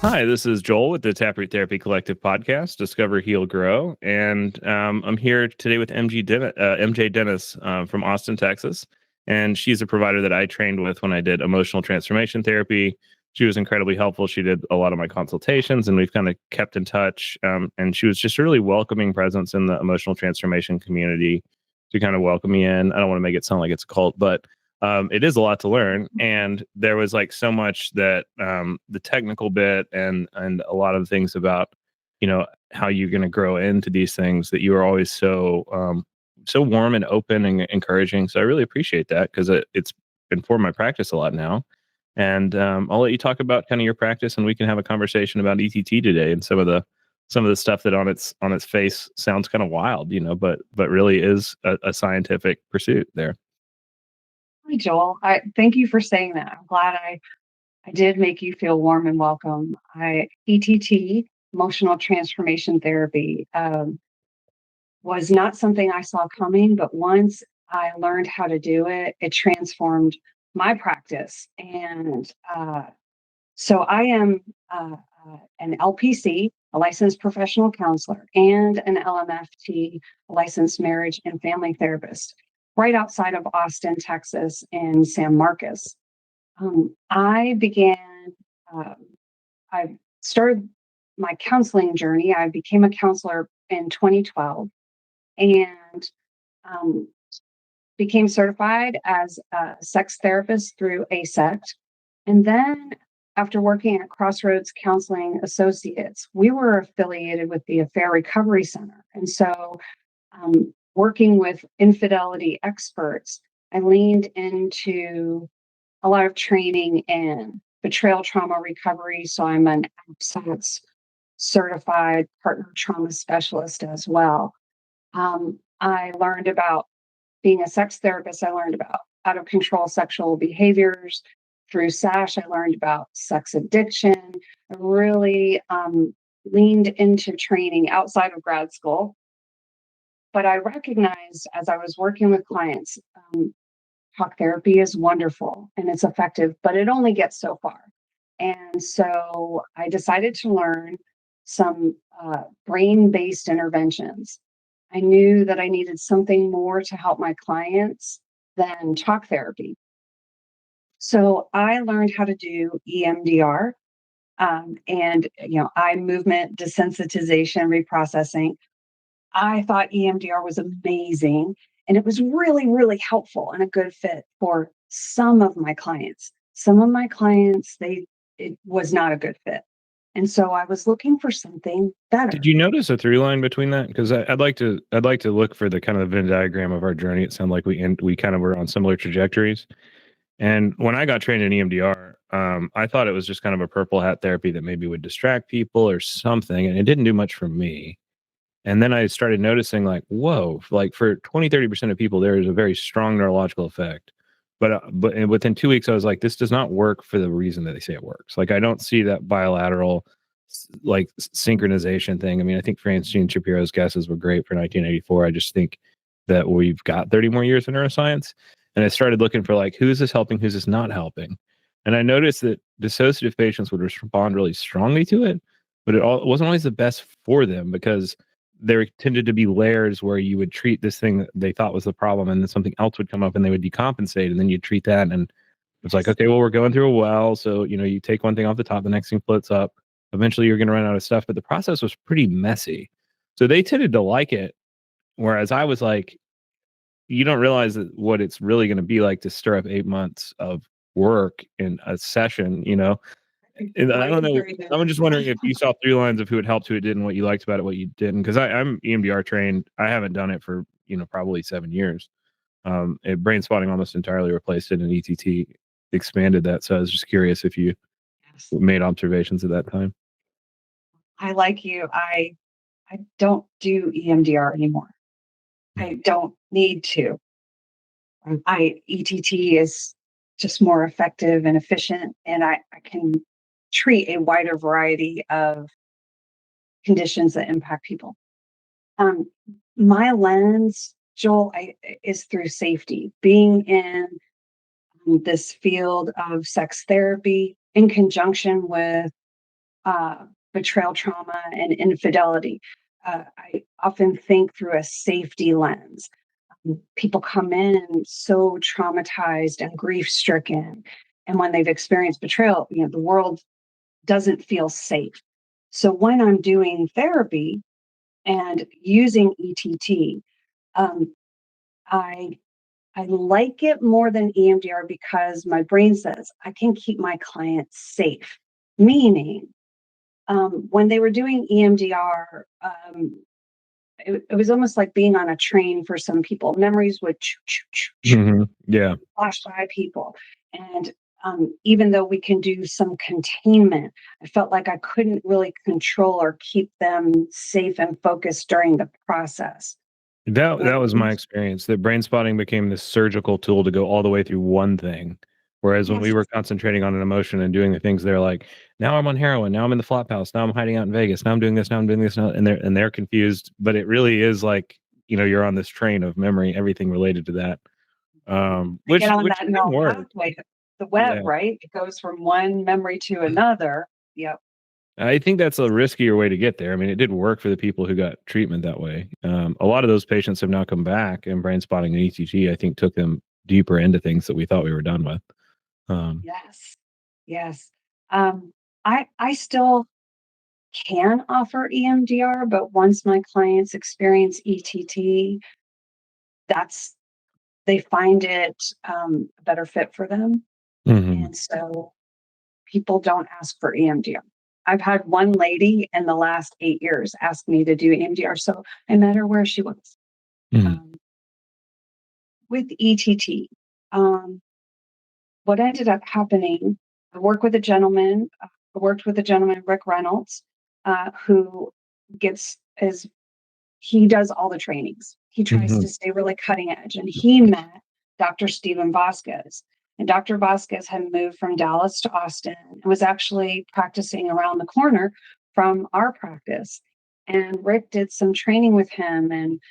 Hi, this is Joel with the Taproot Therapy Collective podcast, Discover, Heal, Grow. And I'm here today with MJ Denis from Austin, Texas. And she's a provider that I trained with when I did emotional transformation therapy. She was incredibly helpful. She did a lot of my consultations, and we've kind of kept in touch. And she was just a really welcoming presence in the emotional transformation community to kind of welcome me in. I don't want to make it sound like it's a cult, but it is a lot to learn, and there was like so much that the technical bit and a lot of things about how you're going to grow into these things that you are always so warm and open and encouraging. So I really appreciate that because it's informed my practice a lot now. And I'll let you talk about kind of your practice, and we can have a conversation about ETT today and some of the stuff that on its face sounds kind of wild, but really is a scientific pursuit there. Hi, Joel. I thank you for saying that. I'm glad I did make you feel warm and welcome. ETT, emotional transformation therapy, was not something I saw coming, but once I learned how to do it, it transformed my practice. And so I am an LPC, a licensed professional counselor, and an LMFT, a licensed marriage and family therapist, right outside of Austin, Texas, in San Marcos. I started my counseling journey. I became a counselor in 2012 and became certified as a sex therapist through ASECT. And then after working at Crossroads Counseling Associates, we were affiliated with the Affair Recovery Center. And so working with infidelity experts, I leaned into a lot of training in betrayal trauma recovery. So I'm an APSATS certified partner trauma specialist as well. I learned about being a sex therapist. I learned about out of control sexual behaviors. Through SASH, I learned about sex addiction. I really leaned into training outside of grad school. But I recognized as I was working with clients, talk therapy is wonderful and it's effective, but it only gets so far. And so I decided to learn some brain-based interventions. I knew that I needed something more to help my clients than talk therapy. So I learned how to do EMDR and eye movement desensitization reprocessing. I thought EMDR was amazing, and it was really, really helpful and a good fit for some of my clients. Some of my clients, it was not a good fit. And so I was looking for something better. Did you notice a through line between that? Because I'd like to look for the kind of Venn diagram of our journey. It sounded like we kind of were on similar trajectories. And when I got trained in EMDR, I thought it was just kind of a purple hat therapy that maybe would distract people or something, and it didn't do much for me. And then I started noticing like, whoa, like for 20-30% of people, there is a very strong neurological effect. But within 2 weeks, I was like, this does not work for the reason that they say it works. Like, I don't see that bilateral like synchronization thing. I mean, I think Francine Shapiro's guesses were great for 1984. I just think that we've got 30 more years of neuroscience. And I started looking for like, who is this helping? Who's this not helping? And I noticed that dissociative patients would respond really strongly to it, but it wasn't always the best for them because there tended to be layers where you would treat this thing that they thought was the problem, and then something else would come up and they would decompensate, and then you'd treat that. And it's like, okay, well, we're going through a well. So, you take one thing off the top, the next thing floats up. Eventually you're going to run out of stuff, but the process was pretty messy. So they tended to like it. Whereas I was like, you don't realize that what it's really going to be like to stir up 8 months of work in a session, And I don't know. I'm just wondering if you saw through lines of who it helped, who it didn't, what you liked about it, what you didn't. Because I'm EMDR trained. I haven't done it for probably 7 years. Brain spotting almost entirely replaced it, and ETT expanded that. So I was just curious if you made observations at that time. I like you. I don't do EMDR anymore. I don't need to. ETT is just more effective and efficient, and I can treat a wider variety of conditions that impact people. My lens, Joel, is through safety. Being in this field of sex therapy in conjunction with betrayal trauma and infidelity. I often think through a safety lens. People come in so traumatized and grief stricken. And when they've experienced betrayal, the world doesn't feel safe. So when I'm doing therapy and using ETT, um, I like it more than EMDR because my brain says I can keep my clients safe. Meaning, when they were doing EMDR, it was almost like being on a train for some people. Memories would Yeah. flash by people. And even though we can do some containment, I felt like I couldn't really control or keep them safe and focused during the process. That was my experience. That brain spotting became this surgical tool to go all the way through one thing. Whereas when we were concentrating on an emotion and doing the things, they're like, now I'm on heroin, now I'm in the flop house, now I'm hiding out in Vegas, now I'm doing this, now I'm doing this, now, and they're confused. But it really is like, you're on this train of memory, everything related to that. Which get on that didn't neural work. pathway, the web, Yeah. right? It goes from one memory to another. Yep. I think that's a riskier way to get there. I mean, it did work for the people who got treatment that way. A lot of those patients have now come back, and brain spotting and ETG, I think, took them deeper into things that we thought we were done with. Yes. I still can offer EMDR, but once my clients experience ETT, they find it a better fit for them. Mm-hmm. And so people don't ask for EMDR. I've had one lady in the last 8 years ask me to do EMDR. So I met her where she was. Mm-hmm. With ETT, what ended up happening, I worked with a gentleman, Rick Reynolds, who he does all the trainings. He tries to stay really cutting edge. And he met Dr. Stephen Vasquez. And Dr. Vasquez had moved from Dallas to Austin and was actually practicing around the corner from our practice. And Rick did some training with him. And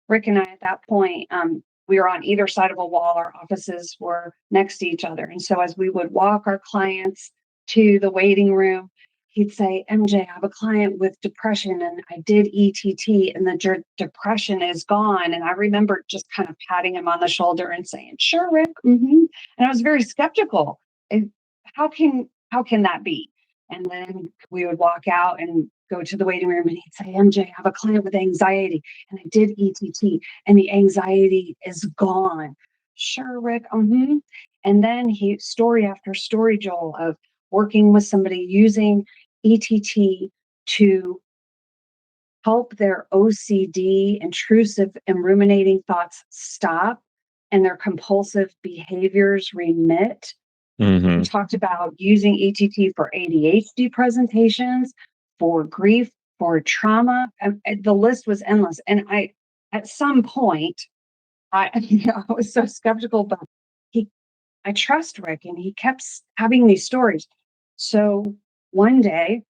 Rick and I, at that point, we were on either side of a wall. Our offices were next to each other. And so as we would walk our clients to the waiting room, he'd say, MJ, I have a client with depression and I did ETT and the depression is gone. And I remember just kind of patting him on the shoulder and saying, sure, Rick. Mm-hmm. And I was very skeptical. How can that be? And then we would walk out and go to the waiting room and he'd say, MJ, I have a client with anxiety and I did ETT and the anxiety is gone. Sure, Rick. Mm-hmm. And then story after story, Joel, of working with somebody using ETT to help their OCD, intrusive and ruminating thoughts stop and their compulsive behaviors remit. Mm-hmm. We talked about using ETT for ADHD presentations, for grief, for trauma. And the list was endless. And at some point, I was so skeptical, but I trust Rick, and he kept having these stories. So one day,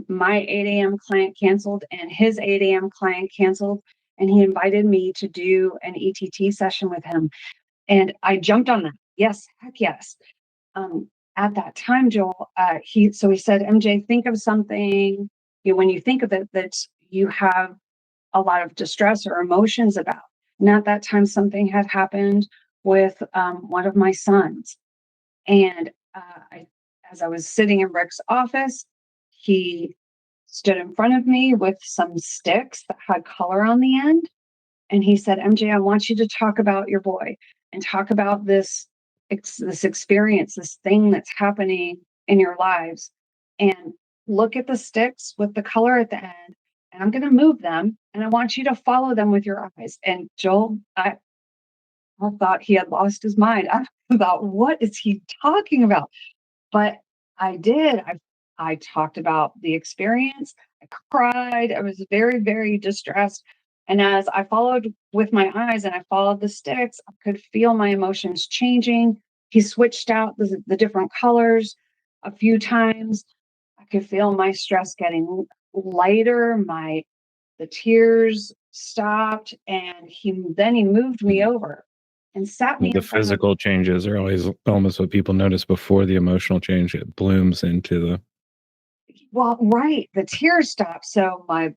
my 8 a.m. client canceled, and his 8 a.m. client canceled, and he invited me to do an ETT session with him. And I jumped on that. Yes, heck yes. At that time, Joel, he said, MJ, think of something, when you think of it, that you have a lot of distress or emotions about. And at that time, something had happened with one of my sons. And as I was sitting in Rick's office, he stood in front of me with some sticks that had color on the end. And he said, MJ, I want you to talk about your boy and talk about this experience, this thing that's happening in your lives. And look at the sticks with the color at the end. And I'm going to move them. And I want you to follow them with your eyes. And Joel, I thought he had lost his mind. I thought, what is he talking about? But I did. I talked about the experience. I cried. I was very, very distressed. And as I followed with my eyes and I followed the sticks, I could feel my emotions changing. He switched out the different colors a few times. I could feel my stress getting lighter. The tears stopped, and he moved me over and sat me The physical changes are always almost what people notice before the emotional change. It blooms into the Well, right. The tears stopped. So my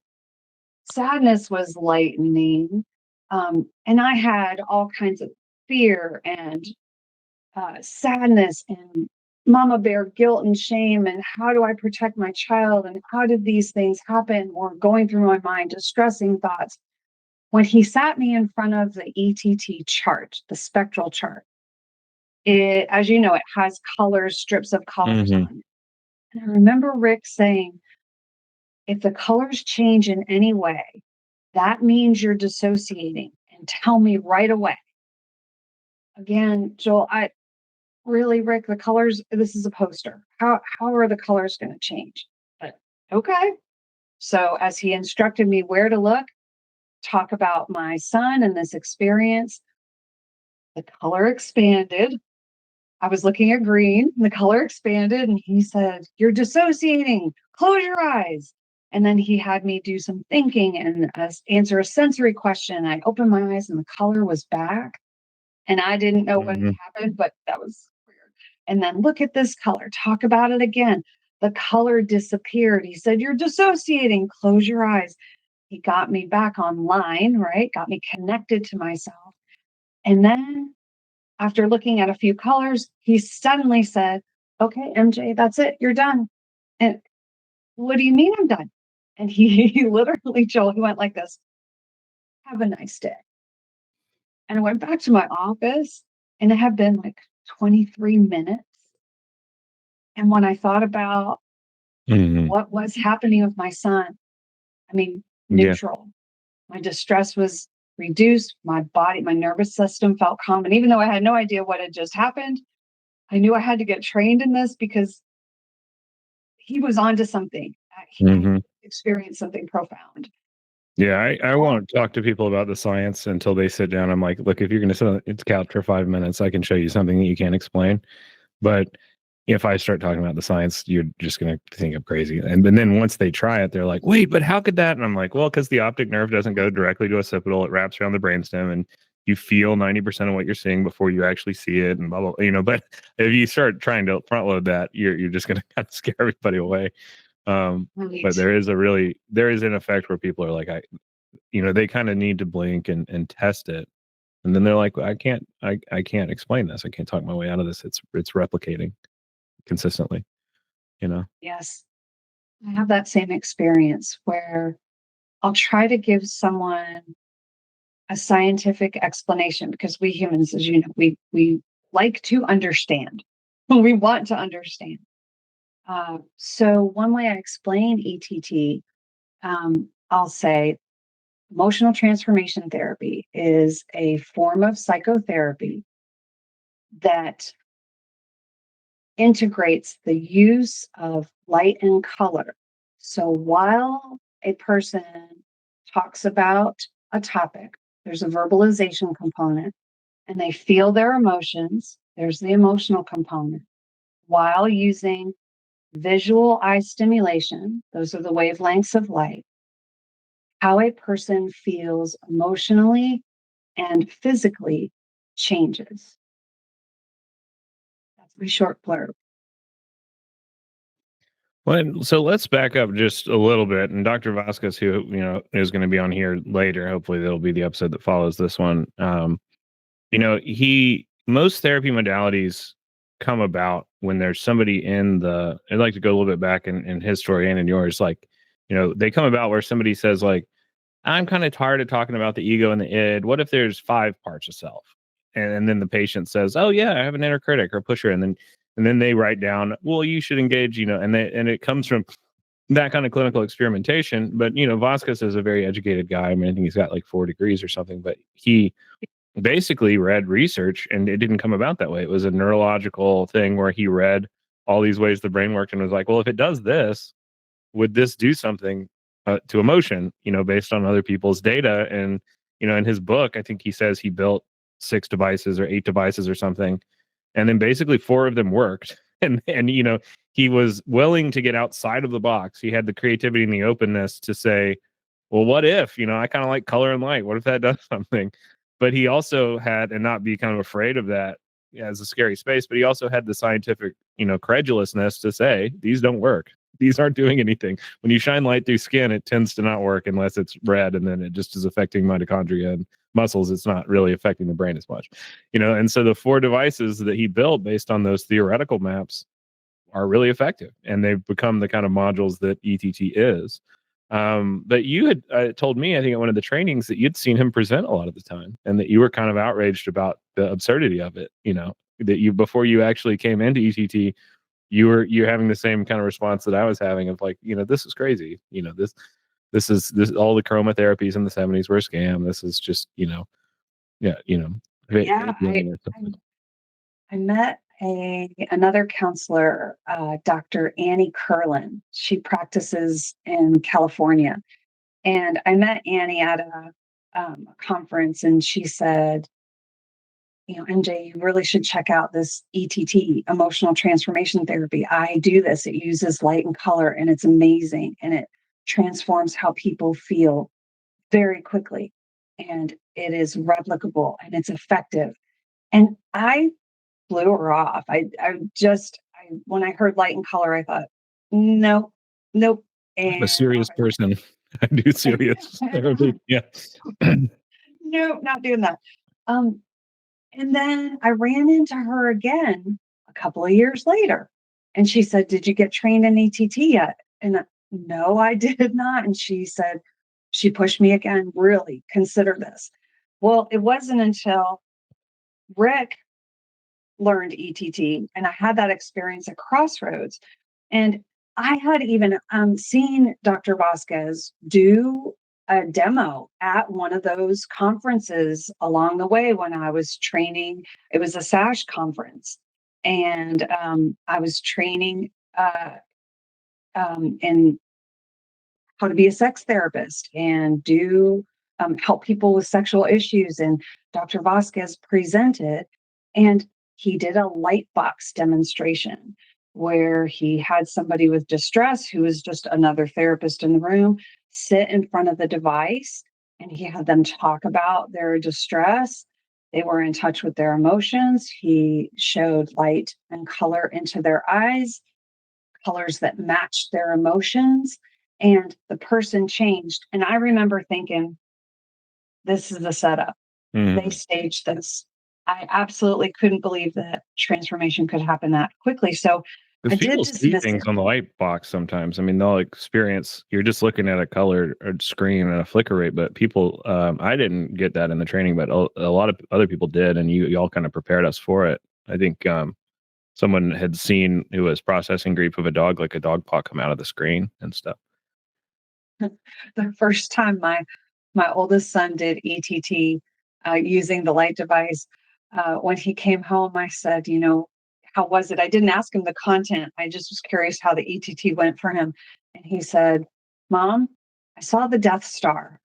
sadness was lightening. And I had all kinds of fear and sadness and mama bear guilt and shame. And how do I protect my child? And how did these things happen? Were going through my mind, distressing thoughts. When he sat me in front of the ETT chart, the spectral chart, it, as you know, it has colors, strips of colors Mm-hmm. on it. And I remember Rick saying, if the colors change in any way, that means you're dissociating, and tell me right away. Again, Joel, I really, Rick, the colors, this is a poster. How are the colors going to change? But okay. So as he instructed me where to look, talk about my son and this experience, the color expanded. I was looking at green, and the color expanded, and he said, "You're dissociating. Close your eyes." And then he had me do some thinking and answer a sensory question. I opened my eyes, and the color was back. And I didn't know what Mm-hmm. had happened, but that was weird. And then look at this color. Talk about it again. The color disappeared. He said, "You're dissociating. Close your eyes." He got me back online, right? Got me connected to myself. And then after looking at a few colors, he suddenly said, "Okay, MJ, that's it. You're done." And what do you mean I'm done? And he literally, Joel, he went like this, "Have a nice day." And I went back to my office, and it had been like 23 minutes. And when I thought about Mm-hmm. what was happening with my son, I mean, Yeah. neutral. My distress was reduced. My body, my nervous system felt calm. And even though I had no idea what had just happened, I knew I had to get trained in this because he was onto something. I Mm-hmm. experienced something profound. Yeah, I won't talk to people about the science until they sit down. I'm like, look, if you're going to sit on the couch for 5 minutes, I can show you something that you can't explain. But if I start talking about the science, you're just going to think I'm crazy. And then once they try it, they're like, wait, but how could that? And I'm like, well, because the optic nerve doesn't go directly to occipital. It wraps around the brainstem and you feel 90% of what you're seeing before you actually see it and blah, blah, you know. But if you start trying to front load that, you're just going to kind of scare everybody away. But Right. there is an effect where people are like, they kind of need to blink and test it. And then they're like, I can't explain this. I can't talk my way out of this. It's replicating consistently, you know? Yes. I have that same experience where I'll try to give someone a scientific explanation because we humans, as you know, we like to understand. We want to understand. So one way I explain ETT, I'll say emotional transformation therapy is a form of psychotherapy that integrates the use of light and color. So while a person talks about a topic, there's a verbalization component and they feel their emotions, there's the emotional component, while using visual eye stimulation, those are the wavelengths of light, how a person feels emotionally and physically changes. That's my short blurb. Well, so let's back up just a little bit. And Dr. Vasquez, who is going to be on here later, hopefully that'll be the episode that follows this one. He most therapy modalities come about when there's somebody I'd like to go a little bit back in his story and in yours, like, they come about where somebody says like, I'm kind of tired of talking about the ego and the id. What if there's 5 parts of self? And then the patient says, oh yeah, I have an inner critic or pusher. And then they write down, well, you should engage, and it comes from that kind of clinical experimentation. But, Vasquez is a very educated guy. I mean, I think he's got like 4 degrees or something, but he basically read research and it didn't come about that way. It was a neurological thing where he read all these ways the brain worked and was like, well, if it does this, would this do something to emotion, based on other people's data? And, in his book, I think he says he built 6 devices or 8 devices or something. And then basically 4 of them worked. And he was willing to get outside of the box. He had the creativity and the openness to say, well, what if, I kind of like color and light. What if that does something? But he also had, and not be kind of afraid of that as a scary space, but he also had the scientific, credulousness to say, these don't work. these aren't doing anything. When you shine light through skin, it tends to not work unless it's red, and then it just is affecting mitochondria and muscles. It's not really affecting the brain as much, and so the 4 devices that he built based on those theoretical maps are really effective, and they've become the kind of modules that ETT is. But you had told me, I think at one of the trainings, that you'd seen him present a lot of the time, and that you were kind of outraged about the absurdity of it. That you, before you actually came into ETT, you're having the same kind of response that I was having of like, this is crazy. This all the chroma therapies in the 70s were a scam. This is just, yeah, Yeah, I met another counselor, Dr. Annie Curlin. She practices in California. And I met Annie at a conference, and she said, MJ, you really should check out this ETT, emotional transformation therapy. I do this. It uses light and color, and it's amazing. And it transforms how people feel very quickly. And it is replicable, and it's effective. And I blew her off. When I heard light and color, I thought, nope. I'm a serious person. I do serious therapy. Yeah. Nope, not doing that. And then I ran into her again a couple of years later, and she said, "Did you get trained in ETT yet?" And no, I did not. And she said, she pushed me again, really consider this. Well, it wasn't until Rick learned ETT, and I had that experience at Crossroads. And I had even seen Dr. Vasquez do a demo at one of those conferences along the way when I was training. It was a SASH conference. And I was training in how to be a sex therapist and help people with sexual issues. And Dr. Vasquez presented, and he did a light box demonstration where he had somebody with distress, who was just another therapist in the room, sit in front of the device, and he had them talk about their distress. They were in touch with their emotions. He showed light and color into their eyes, colors that matched their emotions, and the person changed. And I remember thinking, this is the setup. They staged this. I absolutely couldn't believe that transformation could happen that quickly. So I did people see dismiss things it. on the light box sometimes. I mean, they'll experience, you're just looking at a color or screen and a flicker rate, but people, I didn't get that in the training, but a lot of other people did, and you all kind of prepared us for it. I think someone had seen, who was processing grief of a dog, like a dog paw come out of the screen and stuff. The first time my oldest son did ETT using the light device, when he came home, I said, how was it? I didn't ask him the content. I just was curious how the ETT went for him. And he said, Mom, I saw the Death Star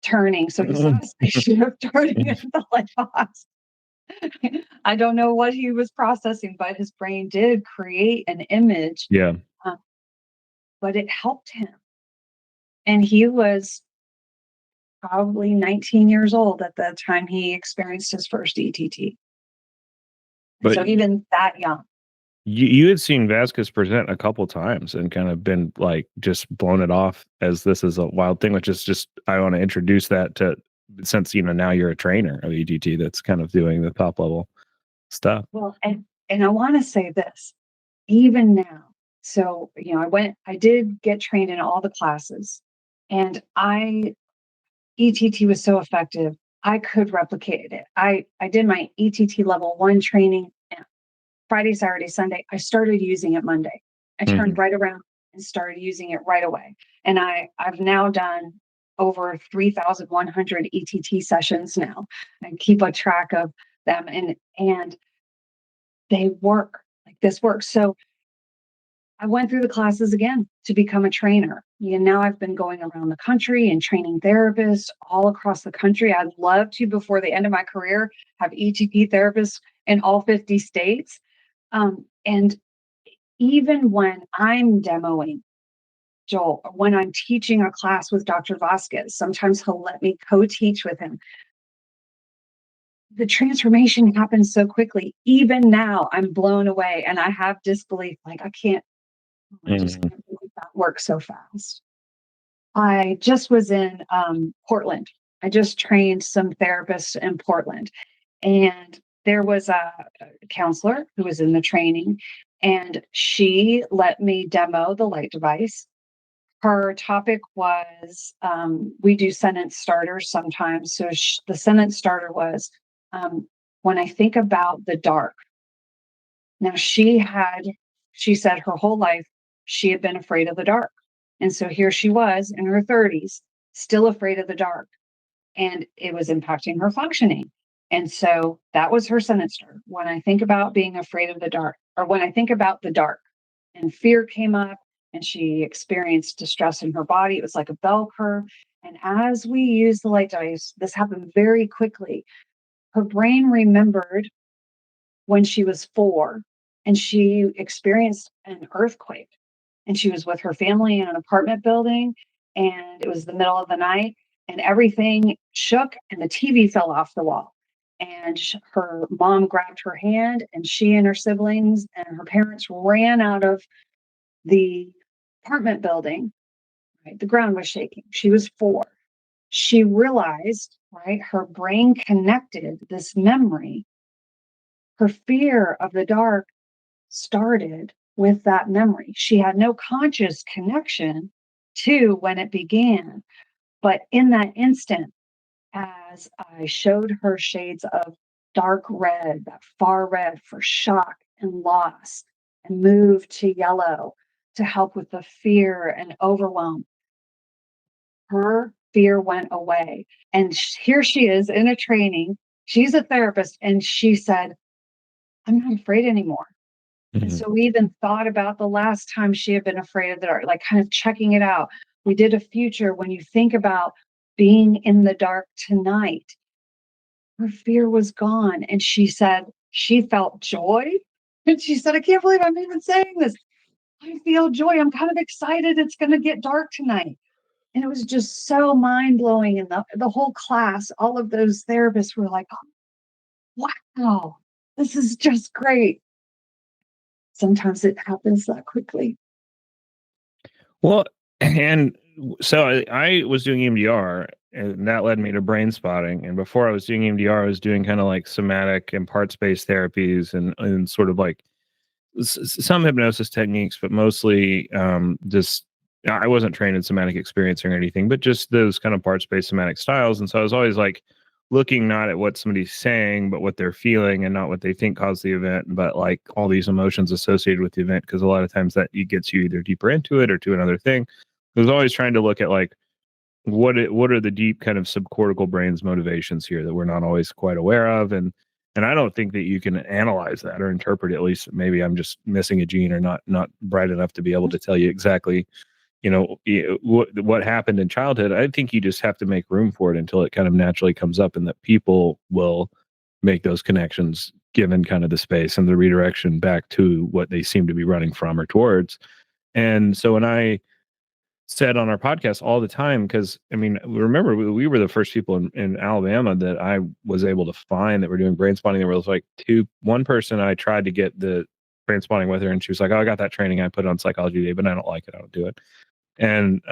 turning. So he saw a spaceship turning in the light box. I don't know what he was processing, but his brain did create an image. Yeah. But it helped him. And he was probably 19 years old at the time he experienced his first ETT. But so even that young. You had seen Vasquez present a couple times and kind of been like just blown it off as this is a wild thing, which is just, I want to introduce that to, since now you're a trainer of ETT that's kind of doing the top level stuff. Well, and I want to say this, even now. So, I did get trained in all the classes, and ETT was so effective, I could replicate it. I did my ETT level 1 training Friday, Saturday, Sunday. I started using it Monday. I turned right around and started using it right away. And I've now done over 3,100 ETT sessions now. I keep a track of them, and they work. Like, this works. So I went through the classes again to become a trainer. Now I've been going around the country and training therapists all across the country. I'd love to, before the end of my career, have ETP therapists in all 50 states. And even when I'm demoing, Joel, when I'm teaching a class with Dr. Vasquez, sometimes he'll let me co-teach with him. The transformation happens so quickly. Even now, I'm blown away, and I have disbelief. Like, I just can't believe work so fast. I just was in Portland. I just trained some therapists in Portland, and there was a counselor who was in the training, and she let me demo the light device. Her topic was we do sentence starters sometimes. So the sentence starter was when I think about the dark. Now she said her whole life she had been afraid of the dark. And so here she was in her 30s, still afraid of the dark. And it was impacting her functioning. And so that was her sentence starter. When I think about being afraid of the dark, or when I think about the dark, and fear came up, and she experienced distress in her body. It was like a bell curve. And as we used the light device, this happened very quickly. Her brain remembered when she was 4 and she experienced an earthquake, and she was with her family in an apartment building, and it was the middle of the night, and everything shook and the TV fell off the wall. And her mom grabbed her hand, and she and her siblings and her parents ran out of the apartment building. Right? The ground was shaking. She was 4. She realized, right, her brain connected this memory. Her fear of the dark started with that memory. She had no conscious connection to when it began. But in that instant, as I showed her shades of dark red, that far red for shock and loss, and moved to yellow to help with the fear and overwhelm, her fear went away. And here she is in a training. She's a therapist, and she said, I'm not afraid anymore. And so we even thought about the last time she had been afraid of the dark, like kind of checking it out. We did a future when you think about being in the dark tonight. Her fear was gone. And she said she felt joy. And she said, I can't believe I'm even saying this. I feel joy. I'm kind of excited it's going to get dark tonight. And it was just so mind blowing. And the whole class, all of those therapists were like, oh, wow, this is just great. Sometimes it happens that quickly. Well, and so I was doing EMDR, and that led me to brain spotting. And before I was doing EMDR, I was doing kind of like somatic and parts-based therapies and sort of like some hypnosis techniques, but mostly just I wasn't trained in somatic experiencing or anything, but just those kind of parts-based somatic styles. And so I was always like looking not at what somebody's saying, but what they're feeling, and not what they think caused the event, but like all these emotions associated with the event. Because a lot of times that it gets you either deeper into it or to another thing. I was always trying to look at like what are the deep kind of subcortical brain's motivations here that we're not always quite aware of. And I don't think that you can analyze that or interpret it. At least maybe I'm just missing a gene or not bright enough to be able to tell you exactly, what happened in childhood. I think you just have to make room for it until it kind of naturally comes up, and that people will make those connections given kind of the space and the redirection back to what they seem to be running from or towards. And so when I said on our podcast all the time, because I mean, remember we were the first people in Alabama that I was able to find that were doing brain spotting. There was like one person I tried to get the brain spotting with her, and she was like, oh, I got that training, I put it on Psychology Day, but I don't like it, I don't do it. And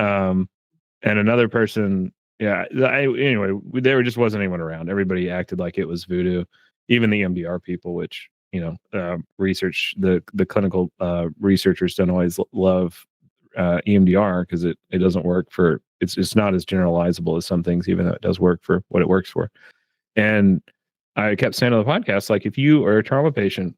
another person, yeah, anyway, there just wasn't anyone around. Everybody acted like it was voodoo, even the MDR people, which research, the clinical researchers don't always love EMDR because it doesn't work for it's not as generalizable as some things, even though it does work for what it works for. And I kept saying on the podcast, like, if you are a trauma patient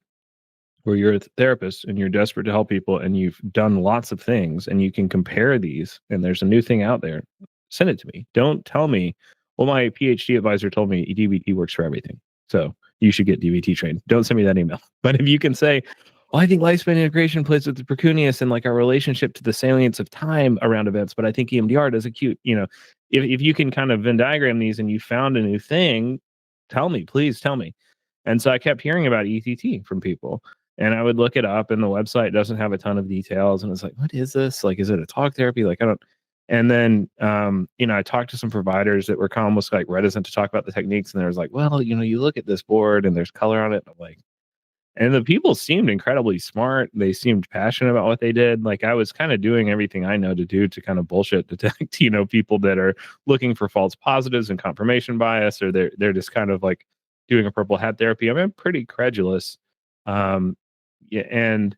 where you're a therapist and you're desperate to help people and you've done lots of things and you can compare these and there's a new thing out there, send it to me. Don't tell me, well, my PhD advisor told me DBT works for everything, so you should get DBT trained. Don't send me that email. But if you can say, well, I think lifespan integration plays with the precuneus and like our relationship to the salience of time around events, but I think EMDR does acute, if you can kind of Venn diagram these and you found a new thing, tell me, please tell me. And so I kept hearing about ETT from people, and I would look it up, and the website doesn't have a ton of details. And it's like, what is this? Like, is it a talk therapy? Like, I don't. And then, I talked to some providers that were kind of almost like reticent to talk about the techniques. And there was like, well, you look at this board and there's color on it. I'm like, And the people seemed incredibly smart. They seemed passionate about what they did. Like I was kind of doing everything I know to do to kind of bullshit detect, people that are looking for false positives and confirmation bias, or they're just kind of like doing a purple hat therapy. I mean, I'm pretty credulous. Yeah, and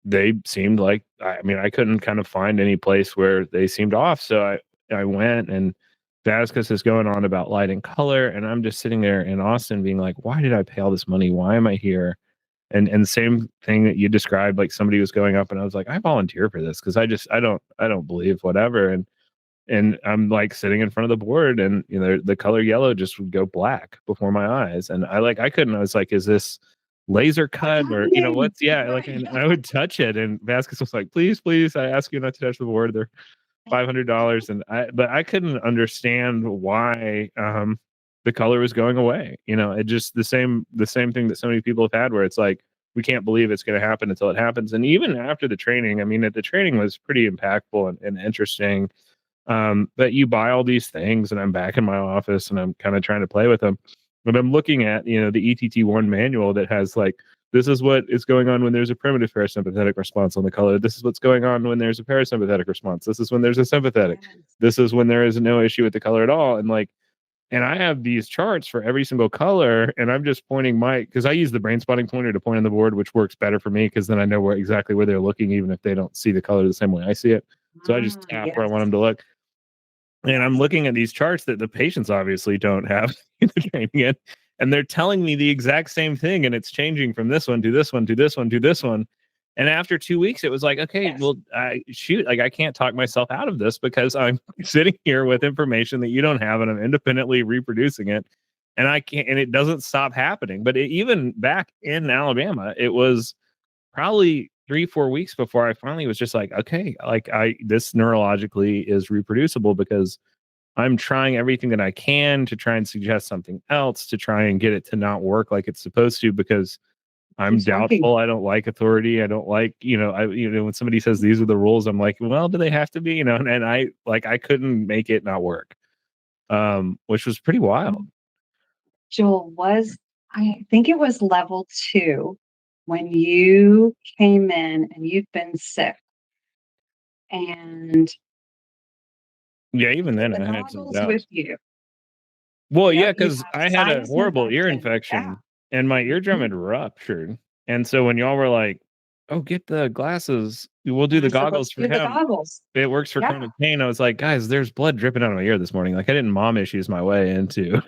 they seemed like, I mean, I couldn't kind of find any place where they seemed off. So I went, and Vasquez is going on about light and color, and I'm just sitting there in Austin being like, why did I pay all this money? Why am I here? And the same thing that you described, like somebody was going up and I was like, I volunteer for this because I don't believe whatever. And I'm like sitting in front of the board, and the color yellow just would go black before my eyes. And I couldn't, I was like, is this laser cut or what's like, and I would touch it, and Vasquez was like, please, I ask you not to touch the board. They're $500. And I couldn't understand why the color was going away. It just the same thing that so many people have had, where it's like, we can't believe it's going to happen until it happens. And even after the training, I mean, the training was pretty impactful and interesting. But you buy all these things, and I'm back in my office, and I'm kind of trying to play with them. But I'm looking at, the ETT1 manual that has like, this is what is going on when there's a primitive parasympathetic response on the color. This is what's going on when there's a parasympathetic response. This is when there's a sympathetic. This is when there is no issue with the color at all. And I have these charts for every single color, and I'm just pointing because I use the brain spotting pointer to point on the board, which works better for me because then I know exactly where they're looking, even if they don't see the color the same way I see it. So I just tap where I want them to look. And I'm looking at these charts that the patients obviously don't have in the training yet. And they're telling me the exact same thing. And it's changing from this one to this one to this one to this one. And after 2 weeks, it was like, okay, well, I can't talk myself out of this because I'm sitting here with information that you don't have, and I'm independently reproducing it. And I can't, and it doesn't stop happening. But even back in Alabama, it was probably 3-4 weeks before I finally was just like, okay, this neurologically is reproducible, because I'm trying everything that I can to try and suggest something else to try and get it to not work like it's supposed to, because I'm doubtful. I don't like authority. I don't like, when somebody says these are the rules, I'm like, well, do they have to be, and I couldn't make it not work. Which was pretty wild. Joel, I think it was level 2 when you came in and you'd been sick. And yeah, even then I had some doubts with you. Well, yeah, because I had a horrible ear infection, and my eardrum had ruptured. And so when y'all were like, oh, get the glasses, we'll do the goggles for him. It works for chronic pain. I was like, guys, there's blood dripping out of my ear this morning. Like, I didn't mom issues my way into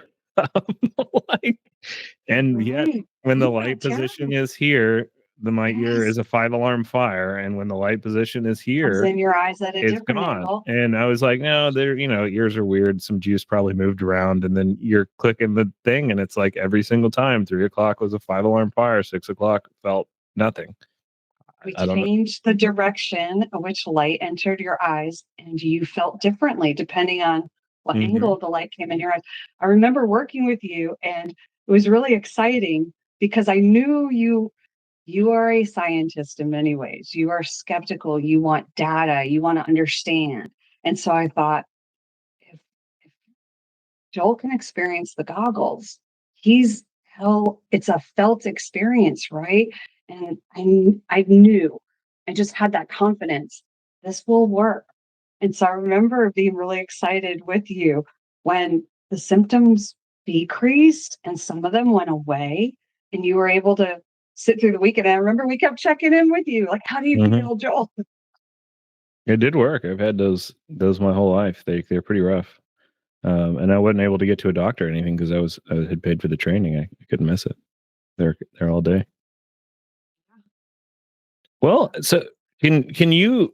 and yet when the light position is here, my ear is a 5-alarm fire, and when the light position is here, in your eyes at a different angle. And I was like, no, ears are weird. Some juice probably moved around, and then you're clicking the thing, and it's like every single time 3 o'clock was a 5-alarm fire, 6 o'clock felt nothing. We changed the direction of which light entered your eyes, and you felt differently depending on what angle the light came in your eyes. I remember working with you, and it was really exciting because I knew you are a scientist in many ways. You are skeptical. You want data. You want to understand. And so I thought, if Joel can experience the goggles, it's a felt experience, right? And I knew, I just had that confidence, this will work. And so I remember being really excited with you when the symptoms decreased and some of them went away, and you were able to sit through the weekend. I remember we kept checking in with you, like, how do you feel, Joel? It did work. I've had those my whole life. They're pretty rough. And I wasn't able to get to a doctor or anything because I had paid for the training. I couldn't miss it. They're all day. Well, so can you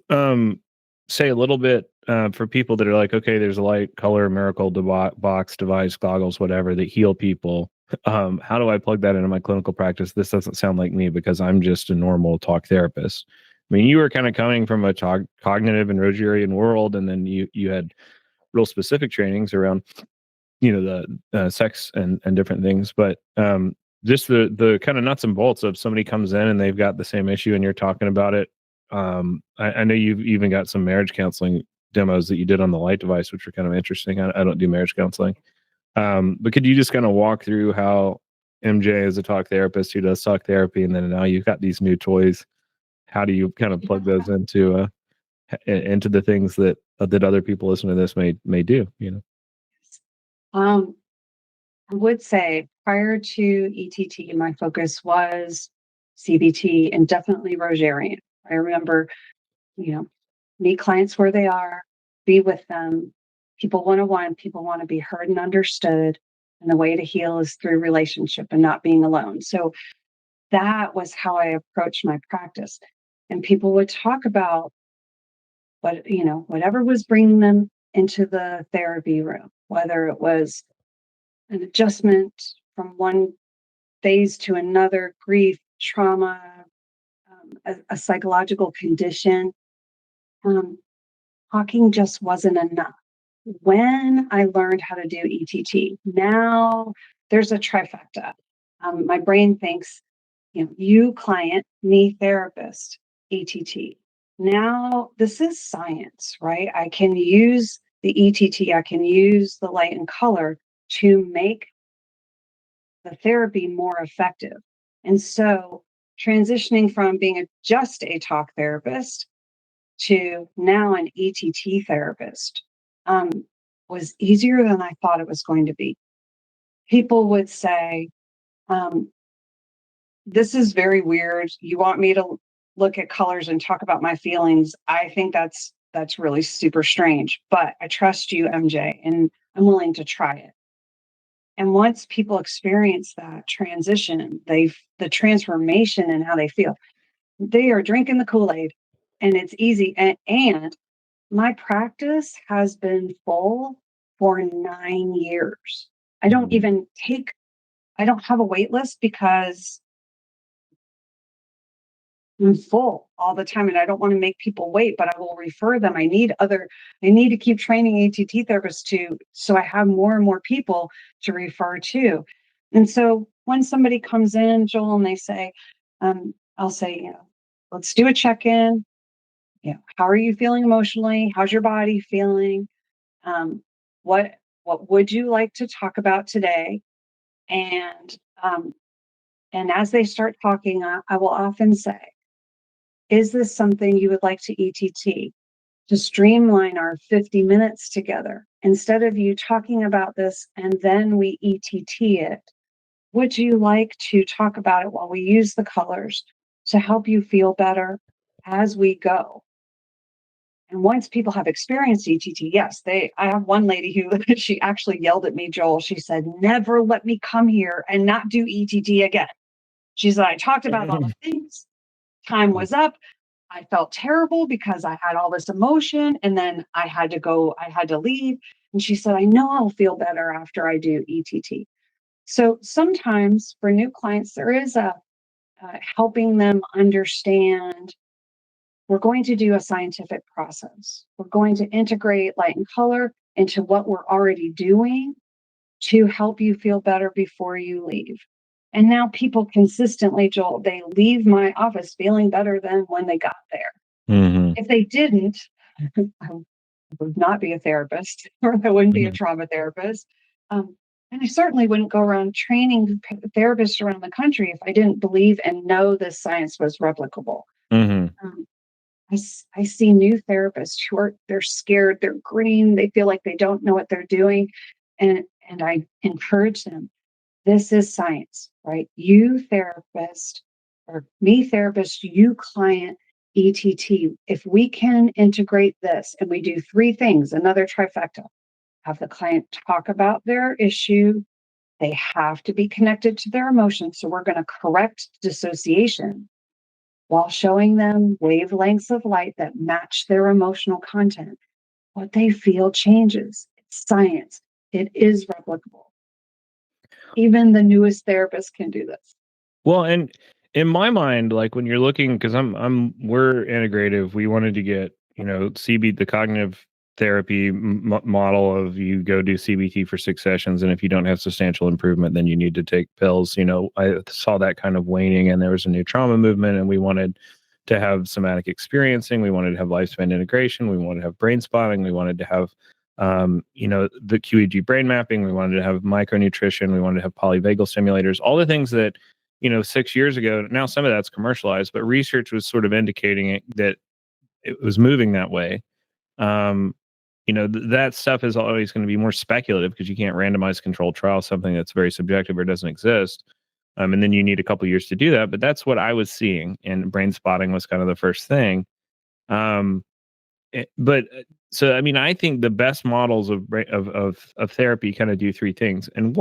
say a little bit for people that are like, okay, there's a light, color, miracle box, device, goggles, whatever that heal people. How do I plug that into my clinical practice? This doesn't sound like me because I'm just a normal talk therapist. I mean, you were kind of coming from a cognitive and Rogerian world, and then you had real specific trainings around, the sex and different things. But just the kind of nuts and bolts of somebody comes in and they've got the same issue and you're talking about it. I know you've even got some marriage counseling demos that you did on the light device, which are kind of interesting. I don't do marriage counseling. But could you just kind of walk through how MJ as a talk therapist who does talk therapy, and then now you've got these new toys. How do you kind of plug those into the things that other people listening to this may do? I would say prior to ETT, my focus was CBT and definitely Rogerian. I remember, meet clients where they are, be with them. People people want to be heard and understood. And the way to heal is through relationship and not being alone. So that was how I approached my practice. And people would talk about whatever was bringing them into the therapy room, whether it was an adjustment from one phase to another, grief, trauma, a psychological condition. Talking just wasn't enough. When I learned how to do ETT, now there's a trifecta. My brain thinks, you client, me therapist, ETT. Now this is science, right? I can use the ETT, I can use the light and color to make the therapy more effective. And so transitioning from being just a talk therapist to now an ETT therapist was easier than I thought it was going to be. People would say, this is very weird. You want me to look at colors and talk about my feelings? I think that's really super strange, but I trust you, MJ, and I'm willing to try it. And once people experience that transition, the transformation in how they feel, they are drinking the Kool-Aid and it's easy. And my practice has been full for 9 years. I don't have a wait list because I'm full all the time and I don't want to make people wait, but I will refer them. I need to keep training ATT therapists so I have more and more people to refer to. And so when somebody comes in, Joel, and they say, I'll say, let's do a check-in. How are you feeling emotionally? How's your body feeling? What would you like to talk about today? And as they start talking, I will often say, is this something you would like to ETT to streamline our 50 minutes together? Instead of you talking about this and then we ETT it, would you like to talk about it while we use the colors to help you feel better as we go? And once people have experienced ETT, yes, I have one lady who she actually yelled at me, Joel. She said, never let me come here and not do ETT again. She said, I talked about all the things. Time was up. I felt terrible because I had all this emotion and then I had to leave. And she said, I know I'll feel better after I do ETT. So sometimes for new clients, there is a helping them understand we're going to do a scientific process. We're going to integrate light and color into what we're already doing to help you feel better before you leave. And now people consistently, Joel, they leave my office feeling better than when they got there. Mm-hmm. If they didn't, I would not be a therapist or I wouldn't be a trauma therapist. And I certainly wouldn't go around training therapists around the country if I didn't believe and know this science was replicable. I see new therapists they're scared, they're green, they feel like they don't know what they're doing. And I encourage them. This is science, right? You therapist or me therapist, you client ETT. If we can integrate this and we do 3 things, another trifecta, have the client talk about their issue. They have to be connected to their emotions. So we're going to correct dissociation while showing them wavelengths of light that match their emotional content. What they feel changes. It's science. It is replicable. Even the newest therapists can do this. Well, and in my mind, like when you're looking, because we're integrative, we wanted to get, the cognitive therapy model of you go do CBT for 6 sessions, and if you don't have substantial improvement, then you need to take pills. I saw that kind of waning, and there was a new trauma movement, and we wanted to have somatic experiencing, we wanted to have lifespan integration, we wanted to have brain spotting, we wanted to have The QEEG brain mapping. We wanted to have micronutrition. We wanted to have polyvagal stimulators. All the things that 6 years ago. Now some of that's commercialized, but research was sort of indicating that it was moving that way. That stuff is always going to be more speculative because you can't randomize controlled trial something that's very subjective or doesn't exist. And then you need a couple years to do that. But that's what I was seeing, and brain spotting was kind of the first thing. I think the best models of therapy kind of do three things. And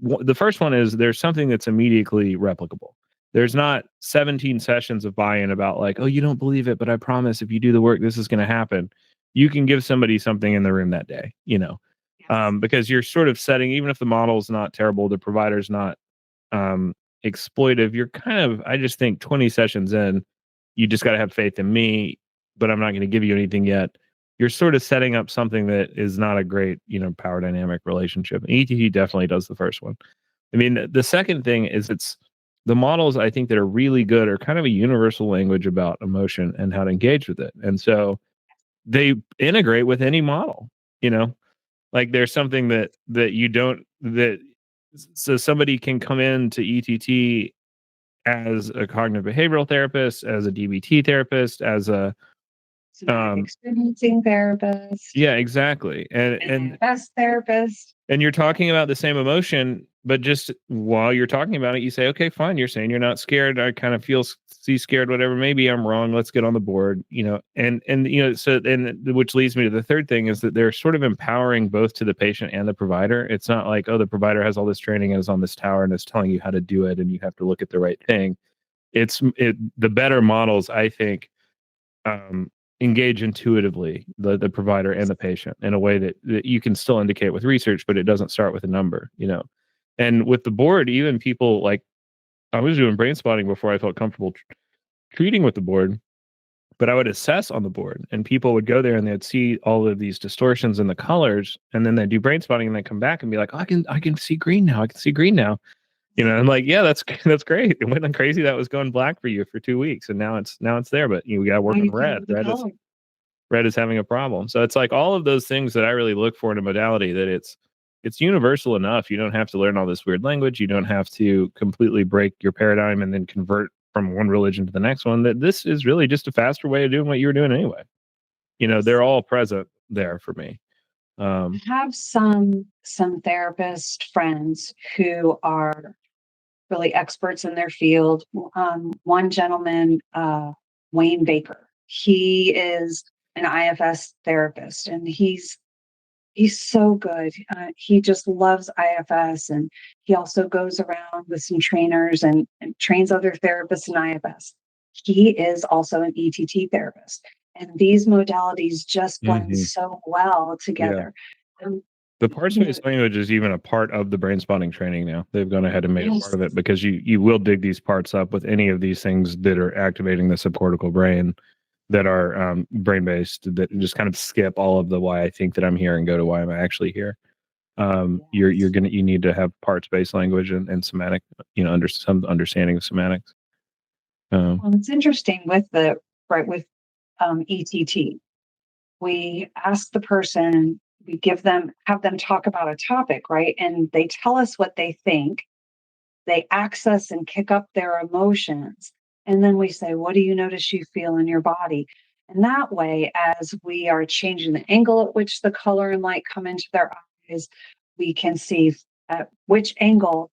the first one is there's something that's immediately replicable. There's not 17 sessions of buy-in about like, oh, you don't believe it, but I promise if you do the work, this is going to happen. You can give somebody something in the room that day, because you're sort of setting, even if the model's not terrible, the provider's not exploitive, you're kind of, I just think 20 sessions in, you just got to have faith in me, but I'm not going to give you anything yet. You're sort of setting up something that is not a great, power dynamic relationship. And ETT definitely does the first one. I mean, the second thing is the models I think that are really good are kind of a universal language about emotion and how to engage with it. And so they integrate with any model, like there's something so somebody can come in to ETT as a cognitive behavioral therapist, as a DBT therapist, as a experiencing therapist. Yeah, exactly. And best therapist. And you're talking about the same emotion, but just while you're talking about it, you say, okay, fine. You're saying you're not scared. I kind of see scared, whatever. Maybe I'm wrong. Let's get on the board, which leads me to the third thing is that they're sort of empowering both to the patient and the provider. It's not like, oh, the provider has all this training and is on this tower and is telling you how to do it and you have to look at the right thing. The better models, I think, engage intuitively the provider and the patient in a way that you can still indicate with research, but it doesn't start with a number, And with the board, even people like I was doing brain spotting before I felt comfortable treating with the board, but I would assess on the board, and people would go there and they'd see all of these distortions in the colors, and then they do brain spotting and they come back and be like, oh, I can see green now. I can see green now. I'm like, yeah, that's great. It went crazy. That was going black for you for 2 weeks, and now it's there. But we got to work on red. Red is having a problem. So it's like all of those things that I really look for in a modality. That it's universal enough. You don't have to learn all this weird language. You don't have to completely break your paradigm and then convert from one religion to the next one. That this is really just a faster way of doing what you were doing anyway. They're all present there for me. I have some therapist friends who are really experts in their field. One gentleman, Wayne Baker, he is an IFS therapist, and he's so good. He just loves IFS, and he also goes around with some trainers and trains other therapists in IFS. He is also an ETT therapist, and these modalities just blend so well together. Yeah. The parts-based language is even a part of the brain spotting training now. They've gone ahead and made it part of it because you will dig these parts up with any of these things that are activating the subcortical brain that are brain-based, that just kind of skip all of the why I think that I'm here and go to why I'm actually here. You need to have parts-based language and somatic, some understanding of somatics. Well, it's interesting with ETT. We ask the person, we have them talk about a topic, right? And they tell us what they think. They access and kick up their emotions. And then we say, what do you notice you feel in your body? And that way, as we are changing the angle at which the color and light come into their eyes, we can see at which angle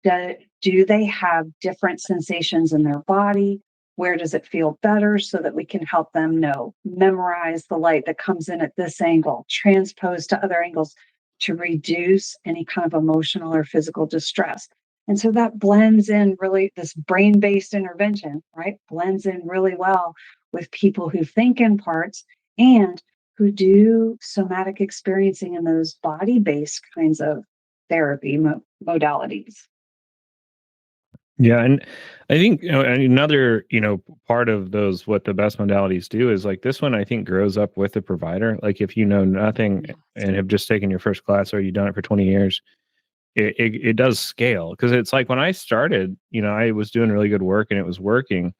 do they have different sensations in their body? Where does it feel better, so that we can help them memorize the light that comes in at this angle, transpose to other angles to reduce any kind of emotional or physical distress. And so that blends in really, this brain-based intervention, right? Blends in really well with people who think in parts and who do somatic experiencing in those body-based kinds of therapy modalities. Yeah, and I think another part of those, what the best modalities do is like this one I think grows up with the provider. Like if you know nothing and have just taken your first class, or you've done it for 20 years, it does scale. Because it's like when I started, I was doing really good work and it was working,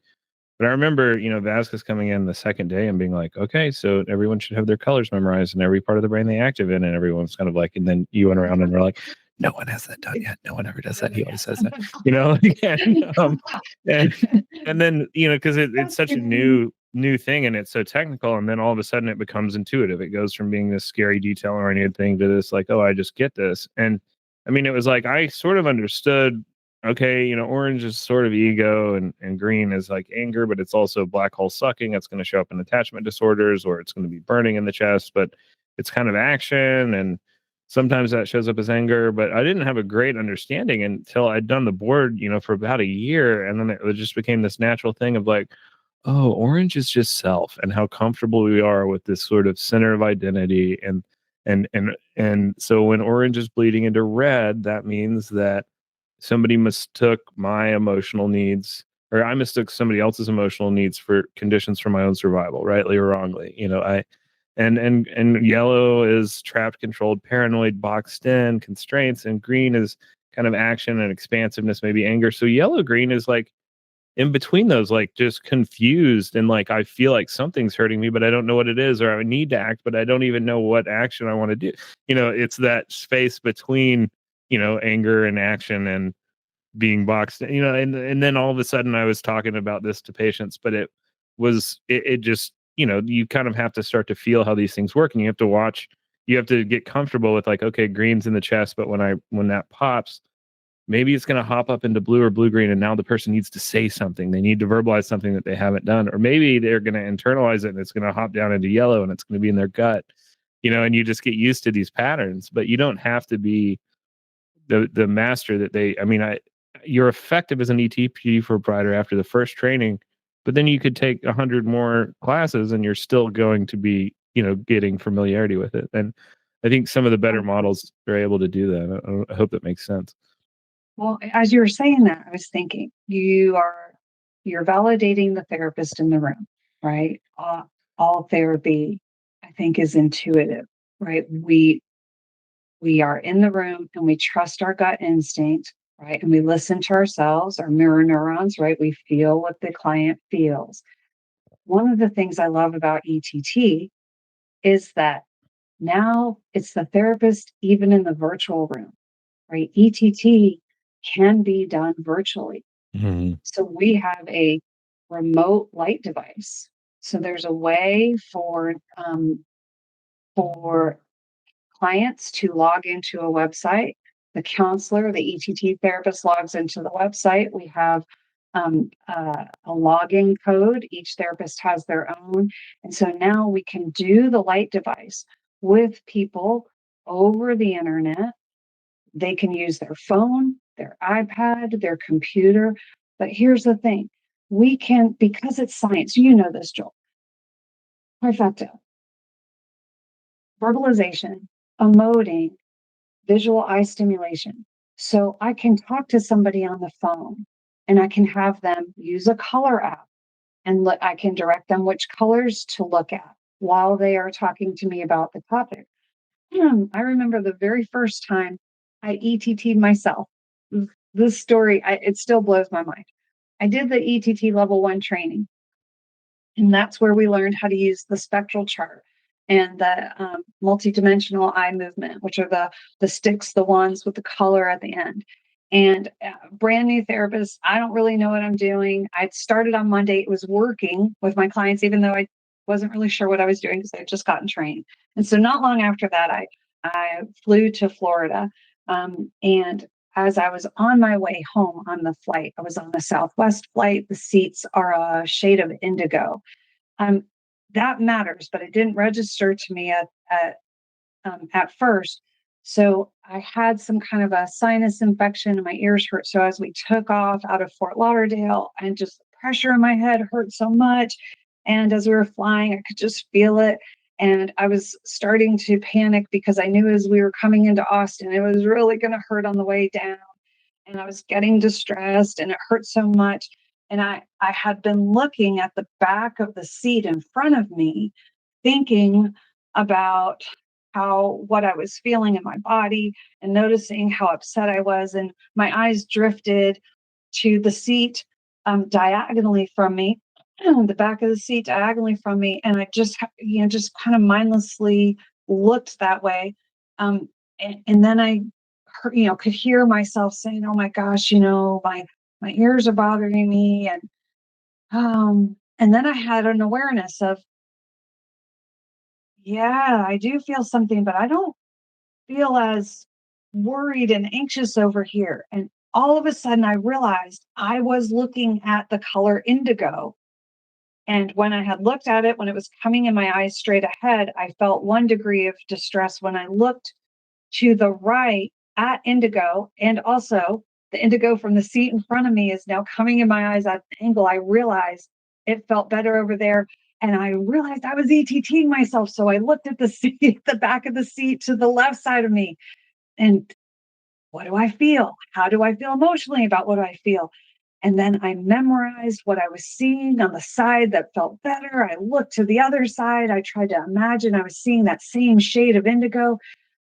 But I remember, Vasquez coming in the second day and being like, okay, so everyone should have their colors memorized and every part of the brain they active in. And everyone's kind of like, and then you went around and were like, no one has that done yet. No one ever does that. He always says that, and then, because it's such a new thing and it's so technical. And then all of a sudden it becomes intuitive. It goes from being this scary detail oriented thing to this like, oh, I just get this. And I mean, it was like, I sort of understood, okay, orange is sort of ego and green is like anger, but it's also black hole sucking. It's going to show up in attachment disorders or it's going to be burning in the chest, but it's kind of action. And sometimes that shows up as anger, but I didn't have a great understanding until I'd done the board, for about a year. And then it just became this natural thing of like, oh, orange is just self and how comfortable we are with this sort of center of identity. And so when orange is bleeding into red, that means that somebody mistook my emotional needs, or I mistook somebody else's emotional needs for conditions for my own survival, rightly or wrongly. And yellow is trapped, controlled, paranoid, boxed in, constraints, and green is kind of action and expansiveness, maybe anger. So yellow green is like in between those, like just confused and like I feel like something's hurting me, but I don't know what it is, or I need to act, but I don't even know what action I want to do. It's that space between anger and action and being boxed, and then all of a sudden I was talking about this to patients, but it just, you kind of have to start to feel how these things work and you have to watch, you have to get comfortable with like, okay, green's in the chest, but when that pops, maybe it's going to hop up into blue or blue green. And now the person needs to say something. They need to verbalize something that they haven't done, or maybe they're going to internalize it and it's going to hop down into yellow and it's going to be in their gut, and you just get used to these patterns, but you don't have to be the master that you're effective as an ETP provider after the first training, but then you could take 100 more classes and you're still going to be, getting familiarity with it. And I think some of the better models are able to do that. I hope that makes sense. Well, as you were saying that, I was thinking you're validating the therapist in the room, right? All therapy, I think, is intuitive, right? We are in the room and we trust our gut instinct, right? And we listen to ourselves, our mirror neurons, right? We feel what the client feels. One of the things I love about ETT is that now it's the therapist, even in the virtual room, right? ETT can be done virtually. Mm-hmm. So we have a remote light device. So there's a way for clients to log into a website. The counselor, the ETT therapist logs into the website. We have a login code. Each therapist has their own. And so now we can do the light device with people over the internet. They can use their phone, their iPad, their computer. But here's the thing. We can, because it's science, you know this, Joel. Perfecto. Verbalization, emoting, visual eye stimulation. So I can talk to somebody on the phone and I can have them use a color app and I can direct them which colors to look at while they are talking to me about the topic. I remember the very first time I ETT'd myself. This story, it still blows my mind. I did the ETT level 1 training, and that's where we learned how to use the spectral chart and the multidimensional eye movement, which are the sticks, the ones with the color at the end. And brand new therapist, I don't really know what I'm doing. I started on Monday. It was working with my clients, even though I wasn't really sure what I was doing because I had just gotten trained. And so not long after that, I flew to Florida. And as I was on my way home on the flight, I was on the Southwest flight. The seats are a shade of indigo. That matters, but it didn't register to me at first. So I had some kind of a sinus infection and my ears hurt. So as we took off out of Fort Lauderdale, and just the pressure in my head hurt so much. And as we were flying, I could just feel it. And I was starting to panic because I knew as we were coming into Austin, it was really going to hurt on the way down. And I was getting distressed and it hurt so much. And I had been looking at the back of the seat in front of me, thinking about what I was feeling in my body and noticing how upset I was. And my eyes drifted to the seat diagonally from me. the back of the seat diagonally from me, and I just just kind of mindlessly looked that way, and then I heard, could hear myself saying, "Oh my gosh, my ears are bothering me," and then I had an awareness of, yeah, I do feel something, but I don't feel as worried and anxious over here. And all of a sudden, I realized I was looking at the color indigo. And when I had looked at it, when it was coming in my eyes straight ahead, I felt 1 degree of distress. When I looked to the right at indigo, and also the indigo from the seat in front of me is now coming in my eyes at an angle, I realized it felt better over there. And I realized I was ETTing myself. So I looked at the seat, the back of the seat to the left side of me. And what do I feel? How do I feel emotionally about what I feel? And then I memorized what I was seeing on the side that felt better. I looked to the other side. I tried to imagine I was seeing that same shade of indigo.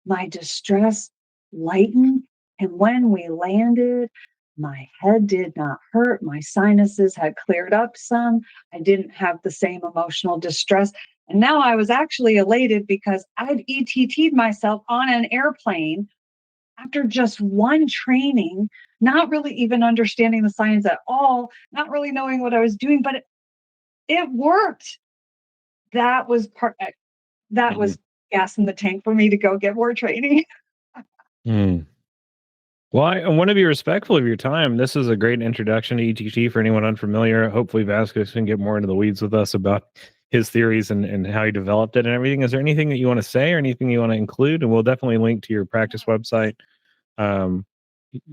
My distress lightened. And when we landed, my head did not hurt. My sinuses had cleared up some. I didn't have the same emotional distress. And now I was actually elated because I'd ETT'd myself on an airplane after just one training, not really even understanding the science at all, not really knowing what I was doing, but it worked. That was that was gas in the tank for me to go get more training. Mm. Well, I want to be respectful of your time. This is a great introduction to ETT for anyone unfamiliar. Hopefully, Vasquez can get more into the weeds with us about his theories and how he developed it and everything. Is there anything that you want to say or anything you want to include? And we'll definitely link to your practice website um,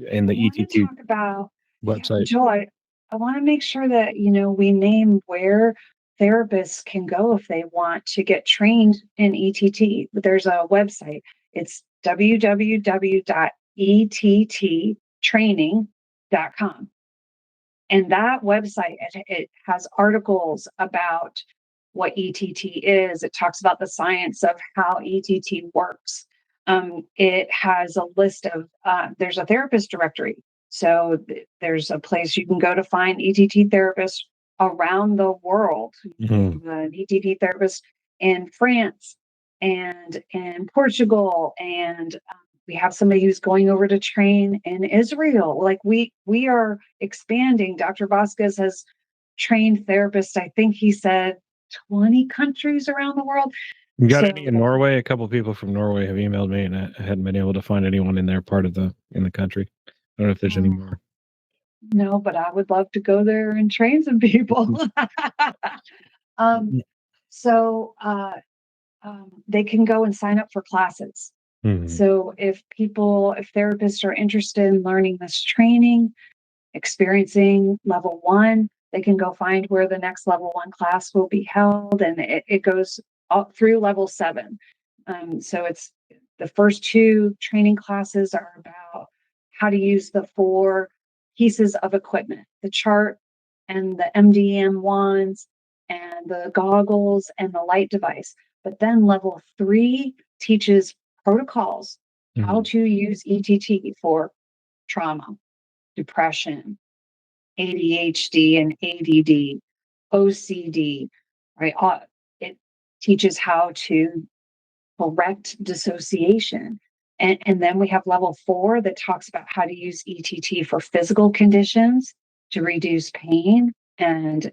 and the I want to ETT talk about, website. Joel, I want to make sure that, we name where therapists can go if they want to get trained in ETT. There's a website. It's www.etttraining.com. And that website, it has articles about what ETT is. It talks about the science of how ETT works. It has a list of, there's a therapist directory. So there's a place you can go to find ETT therapists around the world. Mhm. An ETT therapist in France and in Portugal, and we have somebody who's going over to train in Israel. Like we are expanding. Dr. Vasquez has trained therapists, I think he said 20 countries around the world. You got So any in Norway? A couple people from Norway have emailed me, and I hadn't been able to find anyone in their part of in the country. I don't know if there's any more. no, but I would love to go there and train some people. um, so they can go and sign up for classes. Mhm. So if therapists are interested in learning this training, experiencing level 1, they can go find where the next level 1 class will be held, and it goes up through level 7. So it's the first 2 training classes are about how to use the 4 pieces of equipment, the chart and the MDM wands and the goggles and the light device. But then level 3 teaches protocols, how Mhm. to use ETT for trauma, depression, ADHD and ADD, OCD, right? It teaches how to correct dissociation. And then we have level 4 that talks about how to use ETT for physical conditions to reduce pain and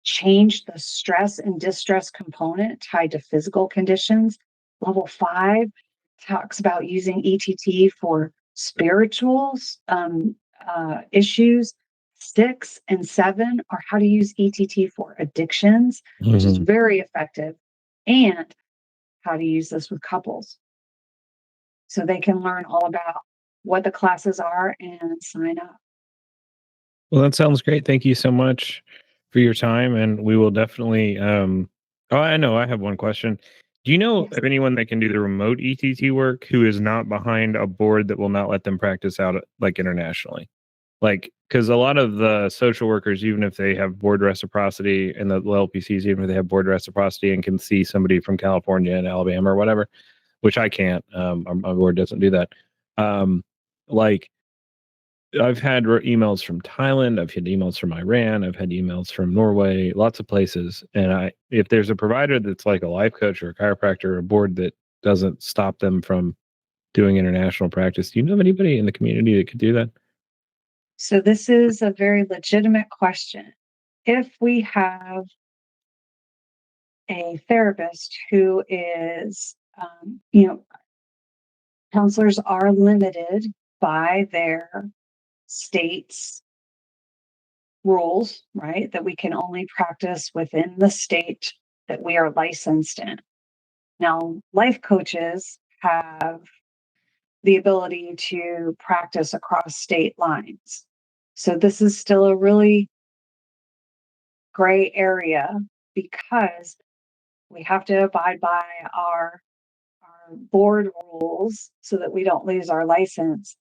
change the stress and distress component tied to physical conditions. Level 5 talks about using ETT for spiritual issues. 6 and 7 are how to use ETT for addictions, which is Mhm. very effective, and how to use this with couples. So they can learn all about what the classes are and sign up. Well, that sounds great. Thank you so much for your time, and we will definitely. Oh, I know. I have one question. Do you know Yes. of anyone that can do the remote ETT work who is not behind a board that will not let them practice out like internationally? Like, because a lot of the social workers, even if they have board reciprocity, and the LPCs, even if they have board reciprocity and can see somebody from California and Alabama or whatever, which I can't. My board doesn't do that. Um, like I've had emails from Thailand, I've had emails from Iran, I've had emails from Norway, lots of places. And if there's a provider that's like a life coach or a chiropractor or a board that doesn't stop them from doing international practice, do you know of anybody in the community that could do that? So this is a very legitimate question. If we have a therapist who is, counselors are limited by their state's rules, right? That we can only practice within the state that we are licensed in. Now, life coaches have the ability to practice across state lines. So this is still a really gray area because we have to abide by our board rules so that we don't lose our license.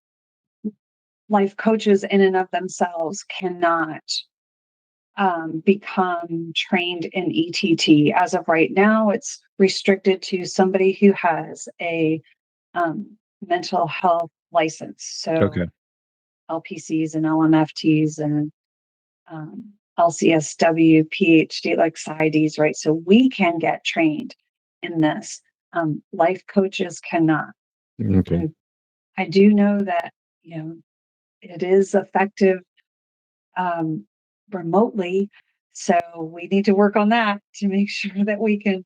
Life coaches in and of themselves cannot become trained in ETT. As of right now, it's restricted to somebody who has a mental health license. So Okay. LPCs and LMFTs and LCSW, PhD, like PsyDs, right? So we can get trained in this. Life coaches cannot. Okay. I do know that, it is effective remotely. So we need to work on that to make sure that we can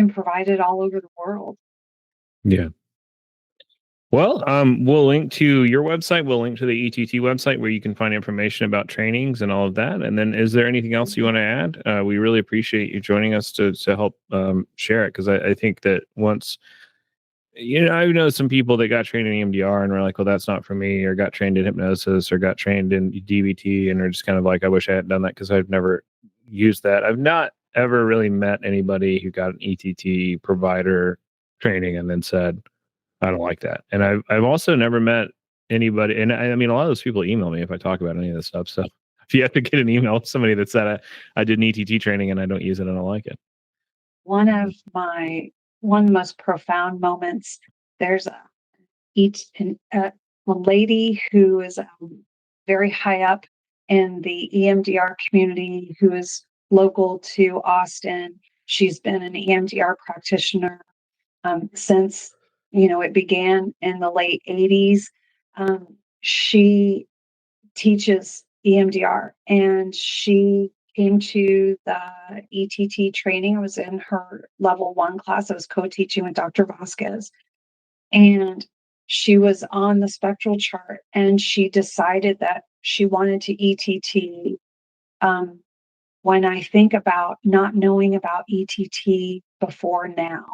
provide it all over the world. Yeah. Well, we'll link to your website. We'll link to the ETT website where you can find information about trainings and all of that. And then, is there anything else you want to add? We really appreciate you joining us to help share it, because I think that once, I know some people that got trained in EMDR and were like, well, that's not for me, or got trained in hypnosis, or got trained in DBT, and are just kind of like, I wish I had done that because I've never used that. I've not ever really met anybody who got an ETT provider training and then said, I don't like that. And I've also never met anybody, and I mean, a lot of those people email me if I talk about any of this stuff. So if you have to get an email with somebody that said I did an ETT training and I don't use it, I don't like it. One of my most profound moments. There's a lady who is very high up in the EMDR community, who is local to Austin. She's been an EMDR practitioner since it began in the late 80s. She teaches EMDR, and she came to the ETT training. I was in her level 1 class. I was co-teaching with Dr. Vasquez, and she was on the spectral chart, and she decided that she wanted to ETT. When I think about not knowing about ETT before now,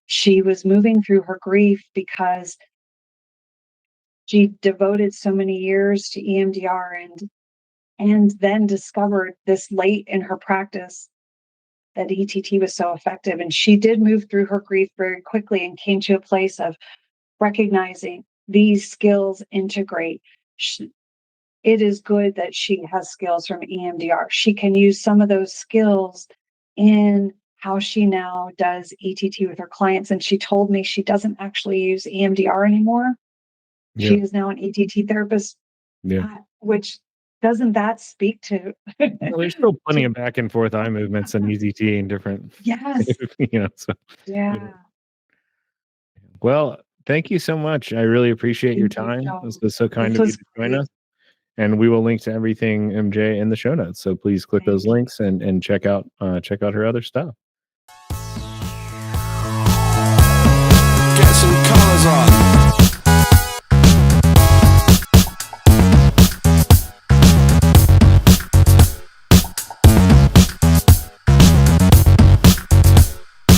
she was moving through her grief because she devoted so many years to EMDR and then discovered this late in her practice that ETT was so effective. And she did move through her grief very quickly and came to a place of recognizing these skills integrate. It is good that she has skills from EMDR. She can use some of those skills in how she now does ETT with her clients. And she told me she doesn't actually use EMDR anymore. Yeah. She is now an ETT therapist. Yeah. Which doesn't that speak to? Well, there's still plenty of back and forth eye movements and ETT and different. Yes. So. Yeah. Well, thank you so much. I really appreciate your time. This was so kind of you to join us. And we will link to everything, MJ, in the show notes. So please click those links and check out her other stuff. Get some colors on.